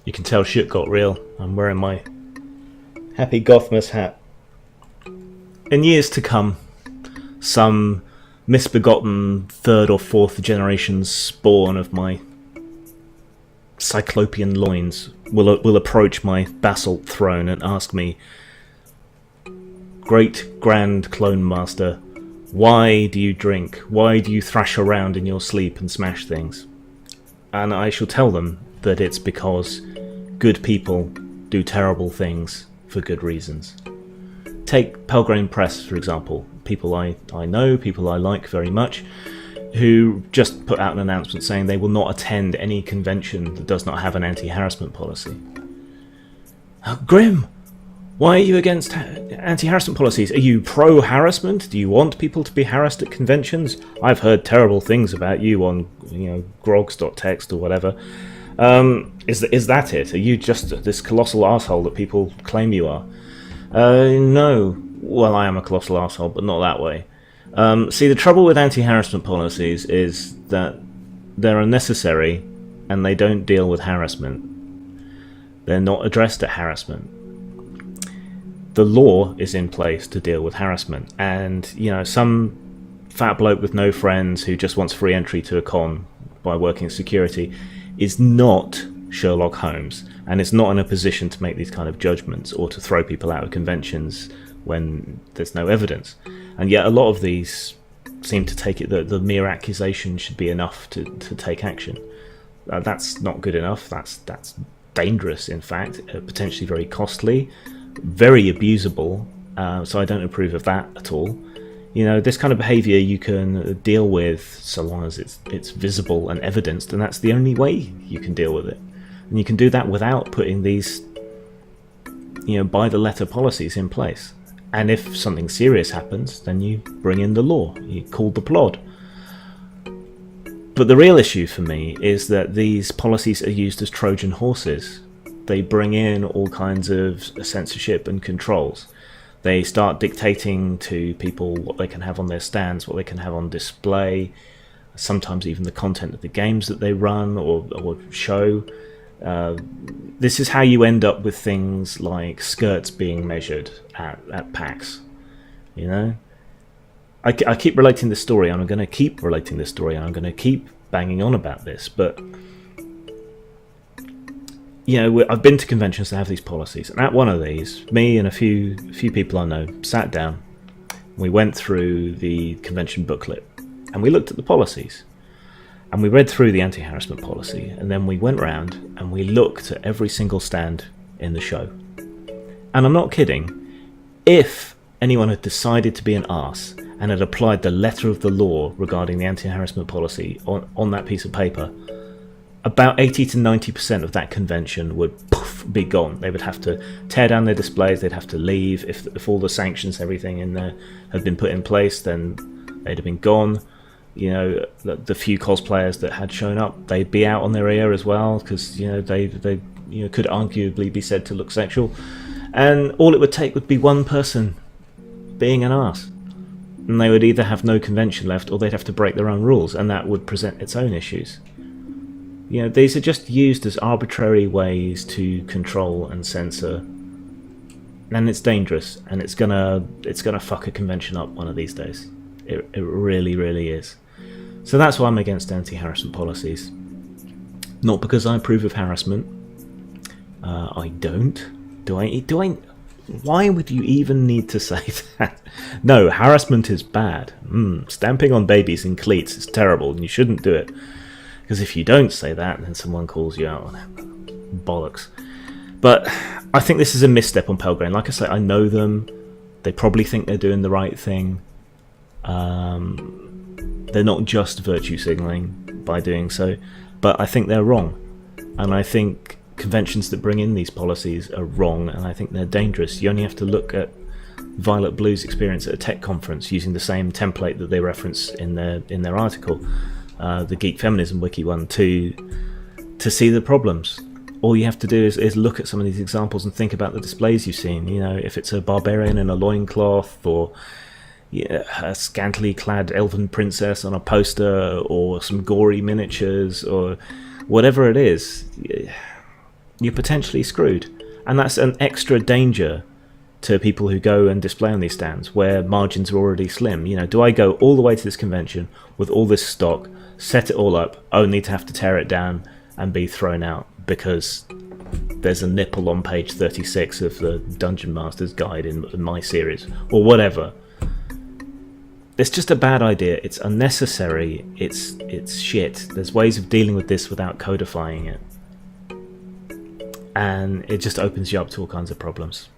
You can tell shit got real. I'm wearing my Happy Gothmas hat. In years to come, some misbegotten third or fourth generation spawn of my cyclopean loins will approach my basalt throne and ask me, Great Grand Clone Master, why do you drink? Why do you thrash around in your sleep and smash things? And I shall tell them that it's because good people do terrible things for good reasons. Take Pelgrane Press, for example. People I know, people I like very much, who just put out an announcement saying they will not attend any convention that does not have an anti-harassment policy. Grim! Why are you against anti-harassment policies? Are you pro-harassment? Do you want people to be harassed at conventions? I've heard terrible things about you on, grogs.text or whatever. Is that it? Are you just this colossal asshole that people claim you are? No. Well, I am a colossal asshole, but not that way. See, the trouble with anti-harassment policies is that they're unnecessary and they don't deal with harassment. They're not addressed at harassment. The law is in place to deal with harassment, and some fat bloke with no friends who just wants free entry to a con by working security is not Sherlock Holmes, and is not in a position to make these kind of judgments or to throw people out of conventions when there's no evidence. And yet a lot of these seem to take it that the mere accusation should be enough to take action. That's not good enough. That's dangerous, in fact, potentially very costly, very abusable, so I don't approve of that at all. This kind of behaviour you can deal with so long as it's visible and evidenced, and that's the only way you can deal with it. And you can do that without putting these, by the letter policies in place. And if something serious happens, then you bring in the law, you call the plod. But the real issue for me is that these policies are used as Trojan horses. They bring in all kinds of censorship and controls. They start dictating to people what they can have on their stands, what they can have on display, sometimes even the content of the games that they run or show. This is how you end up with things like skirts being measured at PAX. I keep relating this story, and I'm going to keep relating this story, and I'm going to keep banging on about this, but I've been to conventions that have these policies, and at one of these, me and a few people I know sat down. We went through the convention booklet, and we looked at the policies, and we read through the anti-harassment policy, and then we went round and we looked at every single stand in the show. And I'm not kidding. If anyone had decided to be an arse and had applied the letter of the law regarding the anti-harassment policy on that piece of paper, about 80 to 90% of that convention would be gone. They would have to tear down their displays, they'd have to leave. If all the sanctions, everything in there had been put in place, then they'd have been gone. The few cosplayers that had shown up, they'd be out on their ear as well, because they could arguably be said to look sexual. And all it would take would be one person being an arse. And they would either have no convention left, or they'd have to break their own rules, and that would present its own issues. These are just used as arbitrary ways to control and censor, and it's dangerous, and it's gonna fuck a convention up one of these days. It really, really is. So that's why I'm against anti-harassment policies. Not because I approve of harassment. I don't. Do I? Why would you even need to say that? No, harassment is bad. Stamping on babies in cleats is terrible, and you shouldn't do it. Because if you don't say that, then someone calls you out on it. Bollocks. But I think this is a misstep on Pelgrane. Like I say, I know them. They probably think they're doing the right thing. They're not just virtue signalling by doing so, but I think they're wrong. And I think conventions that bring in these policies are wrong, and I think they're dangerous. You only have to look at Violet Blue's experience at a tech conference using the same template that they reference in their article. The Geek Feminism Wiki one, to see the problems. All you have to do is look at some of these examples and think about the displays you've seen. If it's a barbarian in a loincloth, or a scantily clad elven princess on a poster, or some gory miniatures, or whatever it is. you're potentially screwed. And that's an extra danger to people who go and display on these stands where margins are already slim. You know, do I go all the way to this convention with all this stock, set it all up, only to have to tear it down and be thrown out because there's a nipple on page 36 of the Dungeon Master's Guide in my series, or whatever? It's just a bad idea. It's unnecessary. It's shit. There's ways of dealing with this without codifying it. And it just opens you up to all kinds of problems.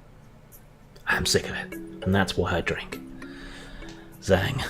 I'm sick of it. And that's why I drink. Zang.